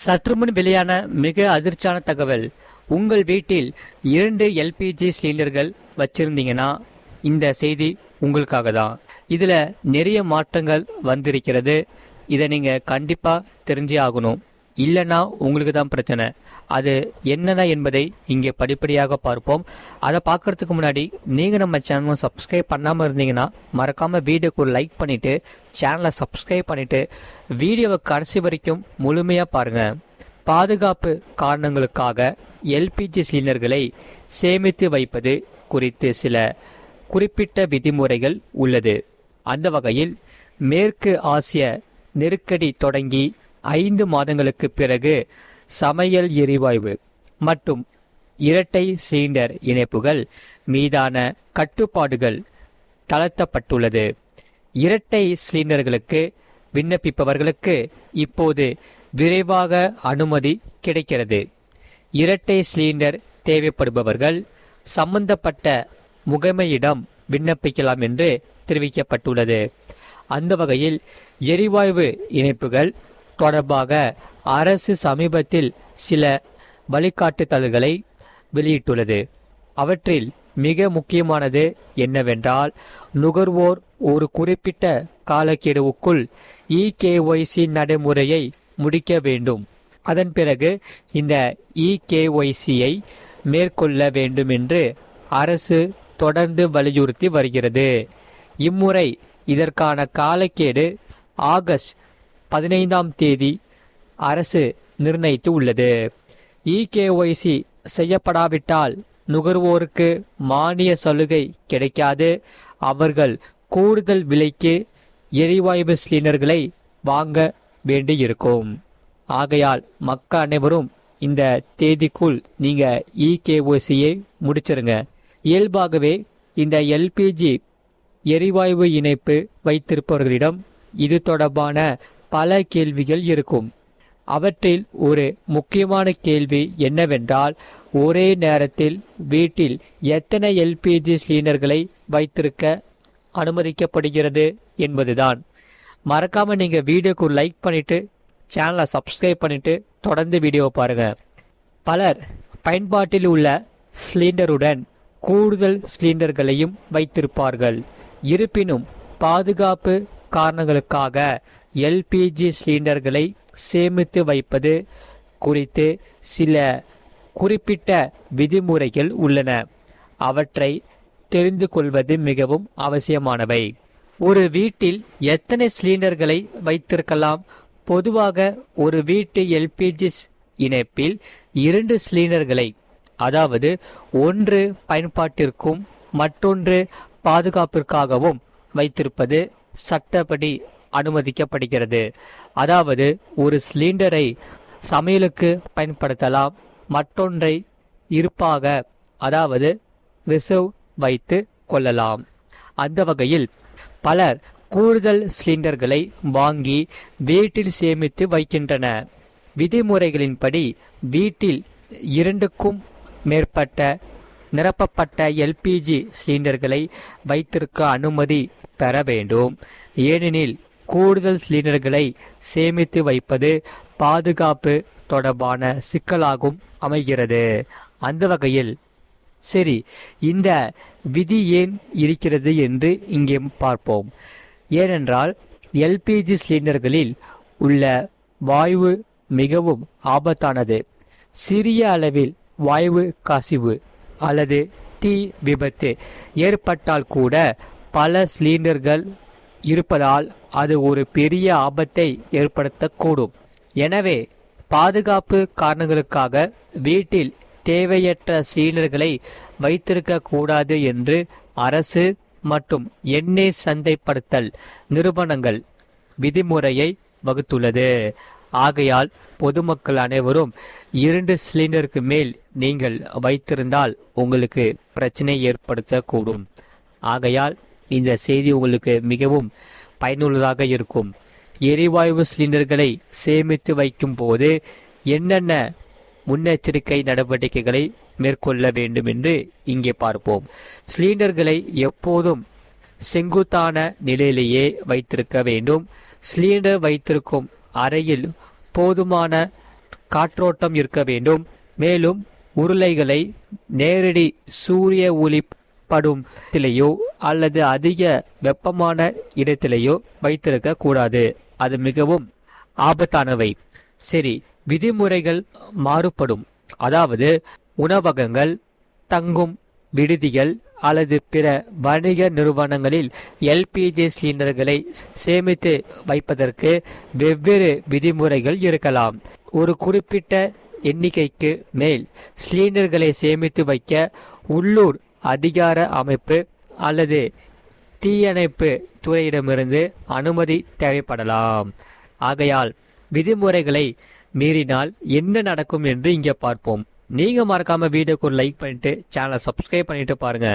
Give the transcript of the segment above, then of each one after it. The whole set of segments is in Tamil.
சற்றுமுன் வெளியான மிக அதிர்ச்சியான தகவல். உங்கள் வீட்டில் 2 எல்பிஜி சிலிண்டர்கள் வச்சிருந்தீங்கன்னா இந்த செய்தி உங்களுக்காக தான். இதுல நிறைய மாற்றங்கள் வந்திருக்கிறது. இதை நீங்க கண்டிப்பா தெரிஞ்சே ஆகணும். இல்லைன்னா உங்களுக்கு தான் பிரச்சனை. அது என்னென்ன என்பதை இங்கே படிப்படியாக பார்ப்போம். அதை பார்க்கறதுக்கு முன்னாடி நீங்கள் நம்ம சேனலை சப்ஸ்கிரைப் பண்ணாமல் இருந்தீங்கன்னா மறக்காமல் வீடியோக்கு ஒரு லைக் பண்ணிவிட்டு சேனலை சப்ஸ்கிரைப் பண்ணிவிட்டு வீடியோவை கடைசி வரைக்கும் முழுமையாக பாருங்கள். பாதுகாப்பு காரணங்களுக்காக எல்பிஜி சிலிண்டர்களை சேமித்து வைப்பது குறித்து சில குறிப்பிட்ட விதிமுறைகள் உள்ளது. அந்த வகையில் மேற்கு ஆசிய நெருக்கடி தொடங்கி 5 மாதங்களுக்கு பிறகு சமையல் எரிவாயு மற்றும் இரட்டை சிலிண்டர் இணைப்புகள் மீதான கட்டுப்பாடுகள் தளர்த்தப்பட்டுள்ளது. இரட்டை சிலிண்டர்களுக்கு விண்ணப்பிப்பவர்களுக்கு இப்போது விரைவாக அனுமதி கிடைக்கிறது. இரட்டை சிலிண்டர் தேவைப்படுபவர்கள் சம்பந்தப்பட்ட முகமையிடம் விண்ணப்பிக்கலாம் என்று தெரிவிக்கப்பட்டுள்ளது. அந்த வகையில் எரிவாயு இணைப்புகள் தொடர்பாக அரசு சமீபத்தில் சில வழிகாட்டுதல்களை வெளியிட்டுள்ளது. அவற்றில் மிக முக்கியமானது என்னவென்றால், நுகர்வோர் ஒரு குறிப்பிட்ட காலக்கெடுவுக்குள் EKYC நடைமுறையை முடிக்க வேண்டும். அதன் பிறகு இந்த EKYCயை மேற்கொள்ள வேண்டும் என்று அரசு தொடர்ந்து வலியுறுத்தி வருகிறது. இம்முறை இதற்கான காலக்கெடு ஆகஸ்ட் 15 அரசு நிர்ணயித்து உள்ளது. EKYC செய்யப்படாவிட்டால் நுகர்வோருக்கு மானிய சலுகை கிடைக்காது. அவர்கள் கூடுதல் விலைக்கு எரிவாயு சிலிண்டர்களை வாங்க வேண்டியிருக்கும். ஆகையால் மக்கள் அனைவரும் இந்த தேதிக்குள் நீங்க EKYCயை முடிச்சிருங்க. இயல்பாகவே இந்த எல்பிஜி எரிவாயு இணைப்பு வைத்திருப்பவர்களிடம் இது தொடர்பான பல கேள்விகள் இருக்கும். அவற்றில் ஒரு முக்கியமான கேள்வி என்னவென்றால், ஒரே நேரத்தில் வீட்டில் எத்தனை எல்பிஜி சிலிண்டர்களை வைத்திருக்க அனுமதிக்கப்படுகிறது என்பதுதான். மறக்காம நீங்க வீடியோக்கு லைக் பண்ணிட்டு சேனலை சப்ஸ்கிரைப் பண்ணிட்டு தொடர்ந்து வீடியோவை பாருங்க. பலர் பயன்பாட்டில் உள்ள சிலிண்டருடன் கூடுதல் சிலிண்டர்களையும் வைத்திருப்பார்கள். இருப்பினும் பாதுகாப்பு காரணங்களுக்காக எல்பிஜி சிலிண்டர்களை சேமித்து வைப்பது குறித்து சில குறிப்பிட்ட விதிமுறைகள் உள்ளன. அவற்றை தெரிந்து கொள்வது மிகவும் அவசியமானவை. ஒரு வீட்டில் எத்தனை சிலிண்டர்களை வைத்திருக்கலாம்? பொதுவாக ஒரு வீட்டு எல்பிஜி இணைப்பில் 2 சிலிண்டர்களை, அதாவது ஒன்று பயன்பாட்டிற்கும் மற்றொன்று பாதுகாப்பிற்காகவும் வைத்திருப்பது சட்டப்படி அனுமதிக்கப்படுகிறது. அதாவது ஒரு சிலிண்டரை சமையலுக்கு பயன்படுத்தலாம், மற்றொன்றை இருப்பாக, அதாவது ரிசர்வ் வைத்து கொள்ளலாம். அந்த வகையில் பலர் கூடுதல் சிலிண்டர்களை வாங்கி வீட்டில் சேமித்து வைக்கின்றன. விதிமுறைகளின்படி வீட்டில் 2க்கும் மேற்பட்ட நிரப்பப்பட்ட எல்பிஜி சிலிண்டர்களை வைத்திருக்க அனுமதி பெற வேண்டும். ஏனெனில் கூடுதல் சிலிண்டர்களை சேமித்து வைப்பது பாதுகாப்பு தொடர்பான சிக்கலாகவும் அமைகிறது. அந்த வகையில் சரி, இந்த விதி ஏன் இருக்கிறது என்று இங்கே பார்ப்போம். ஏனென்றால் எல்பிஜி சிலிண்டர்களில் உள்ள வாயு மிகவும் ஆபத்தானது. சிறிய அளவில் வாயு கசிவு அல்லது தீ விபத்து ஏற்பட்டால் கூட பல சிலிண்டர்கள் இருப்பதால் அது ஒரு பெரிய ஆபத்தை ஏற்படுத்தக்கூடும். எனவே பாதுகாப்பு காரணங்களுக்காக வீட்டில் தேவையற்ற சிலிண்டர்களை வைத்திருக்க கூடாது என்று அரசு மற்றும் எண்ணெய் சந்தைப்படுத்தல் நிறுவனங்கள் விதிமுறையை வகுத்துள்ளது. ஆகையால் பொதுமக்கள் அனைவரும் 2 சிலிண்டருக்கு மேல் நீங்கள் வைத்திருந்தால் உங்களுக்கு பிரச்சனை ஏற்படுத்தக்கூடும். ஆகையால் இந்த செய்தி உங்களுக்கு மிகவும் பயனுள்ளதாக இருக்கும். எரிவாயு சிலிண்டர்களை சேமித்து வைக்கும் போது என்னென்ன முன்னெச்சரிக்கை நடவடிக்கைகளை மேற்கொள்ள வேண்டும் என்று இங்கே பார்ப்போம். சிலிண்டர்களை எப்போதும் செங்குத்தான நிலையிலேயே வைத்திருக்க வேண்டும். சிலிண்டர் வைத்திருக்கும் அறையில் போதுமான காற்றோட்டம் இருக்க வேண்டும். மேலும் உருளைகளை நேரடி சூரிய ஒளி படும் இடத்திலேயோ அல்லது அதிக வெப்பமான இடத்திலேயோ வைத்திருக்க கூடாது. அது மிகவும் ஆபத்தானவை. சரி, விதிமுறைகள் மாறுபடும். அதாவது உணவகங்கள், தங்கும் விடுதிகள் அல்லது பிற வணிக நிறுவனங்களில் எல்பிஜி சிலிண்டர்களை சேமித்து வைப்பதற்கு வெவ்வேறு விதிமுறைகள் இருக்கலாம். ஒரு குறிப்பிட்ட எண்ணிக்கைக்கு மேல் சிலிண்டர்களை சேமித்து வைக்க உள்ளூர் அதிகார அமைப்பு அல்லது தீயணைப்பு துறையிடமிருந்து அனுமதி தேவைப்படலாம். ஆகையால் விதிமுறைகளை மீறினால் என்ன நடக்கும் என்று இங்கே பார்ப்போம். நீங்க மறக்காம வீடியோக்கு ஒரு லைக் பண்ணிட்டு சேனலை சப்ஸ்கிரைப் பண்ணிட்டு பாருங்க.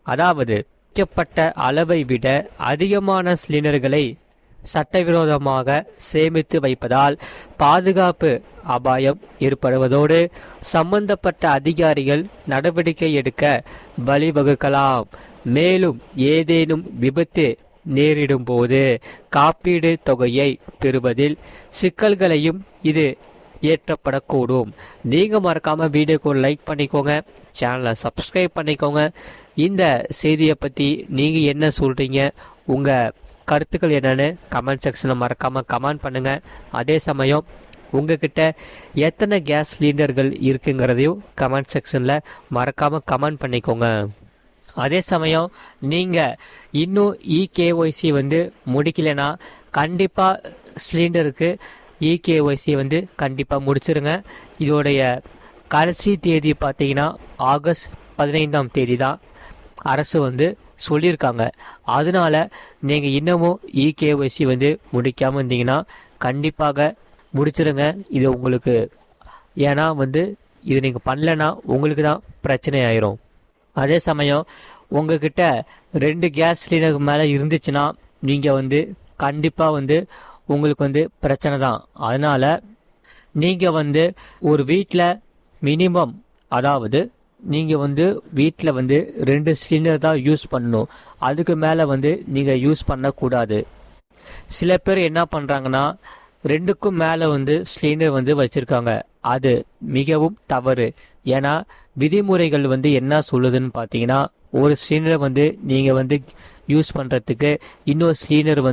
அதாவது வைக்கப்பட்ட அளவை விட அதிகமான சிலிண்டர்களை சட்டவிரோதமாக சேமித்து வைப்பதால் பாதுகாப்பு அபாயம் ஏற்படுவதோடு சம்பந்தப்பட்ட அதிகாரிகள் நடவடிக்கை எடுக்க வழிவகுக்கலாம். மேலும் ஏதேனும் விபத்து நேரிடும் போது காப்பீடு தொகையை பெறுவதில் சிக்கல்களையும் இது ஏற்றப்படக்கூடும். நீங்க மறக்காம வீடியோக்கு ஒரு லைக் பண்ணிக்கோங்க, சேனலை சப்ஸ்கிரைப் பண்ணிக்கோங்க. இந்த செய்தியை பத்தி நீங்க என்ன சொல்றீங்க, உங்க கருத்துக்கள் என்னன்னு கமெண்ட் செக்ஷனில் மறக்காம கமெண்ட் பண்ணுங்க. அதே சமயம் உங்ககிட்ட எத்தனை கேஸ் சிலிண்டர்கள் இருக்குங்கிறதையும் கமெண்ட் செக்ஷனில் மறக்காம கமெண்ட் பண்ணிக்கோங்க. அதே சமயம் நீங்கள் இன்னும் இகேஒய்சி முடிக்கலைன்னா கண்டிப்பாக சிலிண்டருக்கு இகேஒய்சி கண்டிப்பாக முடிச்சிருங்க. இதோடைய கடைசி தேதி பார்த்தீங்கன்னா ஆகஸ்ட் 15ஆம் தேதி தான் அரசு சொல்லியிருக்காங்க. அதனால நீங்கள் இன்னமும் இகேஒய்சி முடிக்காமல் இருந்தீங்கன்னா கண்டிப்பாக முடிச்சிருங்க. இது உங்களுக்கு ஏன்னா இது நீங்கள் பண்ணலைன்னா உங்களுக்கு தான் பிரச்சனை ஆயிரும். அதே சமயம் உங்ககிட்ட 2 கேஸ் சிலிண்டருக்கு மேலே இருந்துச்சுன்னா நீங்கள் கண்டிப்பாக உங்களுக்கு பிரச்சனை தான். அதனால நீங்கள் ஒரு வீட்டில் மினிமம், அதாவது நீங்கள் வீட்டில் 2 சிலிண்டர் தான் யூஸ் பண்ணணும். அதுக்கு மேலே நீங்கள் யூஸ் பண்ணக்கூடாது. சில பேர் என்ன பண்ணுறாங்கன்னா 2க்கும் மேலே சிலிண்டர் வச்சுருக்காங்க. அது மிகவும் தவறு. ஏன்னா விதிமுறைகள் என்ன சொல்லுதுன்னு பார்த்தீங்கன்னா, ஒரு சிலிண்டர் நீங்கள் யூஸ் பண்ணுறதுக்கு இன்னொரு சிலிண்டர்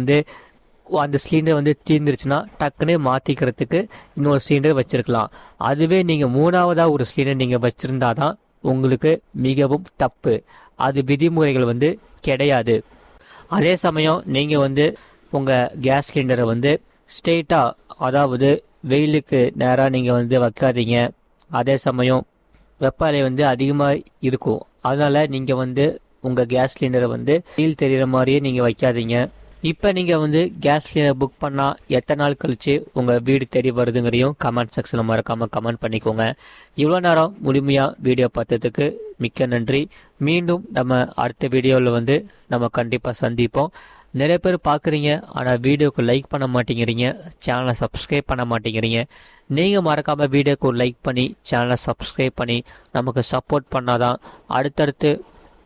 அந்த சிலிண்டர் தீர்ந்துருச்சுன்னா டக்குன்னு மாற்றிக்கிறதுக்கு இன்னொரு சிலிண்டர் வச்சுருக்கலாம். அதுவே நீங்கள் 3ஆவதாக ஒரு சிலிண்டர் நீங்கள் வச்சுருந்தா தான் உங்களுக்கு மிகவும் தப்பு. அது விதிமுறைகள் கிடையாது. அதே சமயம் நீங்கள் உங்கள் கேஸ் சிலிண்டரை ஸ்ட்ரெயிட்டாக, அதாவது வெயிலுக்கு நேராக நீங்கள் வைக்காதீங்க. அதே சமயம் வெப்பநிலை அதிகமாக இருக்கும். அதனால் நீங்கள் உங்கள் கேஸ் சிலிண்டரை வெயில் தெரிகிற மாதிரியே நீங்கள் வைக்காதீங்க. இப்போ நீங்கள் கேஸ் சிலிண்டர் புக் பண்ணால் எத்தனை நாள் கழித்து உங்கள் வீடு தேடி வருதுங்கிறதையும் கமெண்ட் செக்ஷனில் மறக்காமல் கமெண்ட் பண்ணிக்கோங்க. இவ்வளோ நேரம் முழுமையாக வீடியோ பார்த்ததுக்கு மிக்க நன்றி. மீண்டும் நம்ம அடுத்த வீடியோவில் நம்ம கண்டிப்பாக சந்திப்போம். நிறைய பேர் பார்க்குறீங்க, ஆனால் வீடியோக்கு லைக் பண்ண மாட்டேங்கிறீங்க, சேனலை சப்ஸ்கிரைப் பண்ண மாட்டேங்கிறீங்க. நீங்கள் மறக்காமல் வீடியோக்கு ஒரு லைக் பண்ணி சேனலை சப்ஸ்கிரைப் பண்ணி நமக்கு சப்போர்ட் பண்ணாதான் அடுத்தடுத்து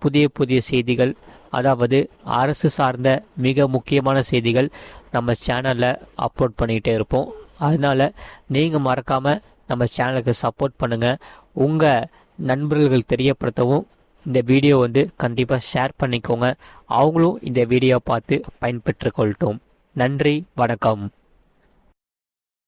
புதிய புதிய செய்திகள், அதாவது அரசு சார்ந்த மிக முக்கியமான செய்திகள் நம்ம சேனலில் அப்லோட் பண்ணிக்கிட்டே இருப்போம். அதனால் நீங்கள் மறக்காமல் நம்ம சேனலுக்கு சப்போர்ட் பண்ணுங்கள். உங்கள் நண்பர்கள் தெரியப்படுத்தவும் இந்த வீடியோ கண்டிப்பாக ஷேர் பண்ணிக்கோங்க. அவங்களும் இந்த வீடியோ பார்த்து பயன்பெற்று கொள்ளட்டும். நன்றி, வணக்கம்.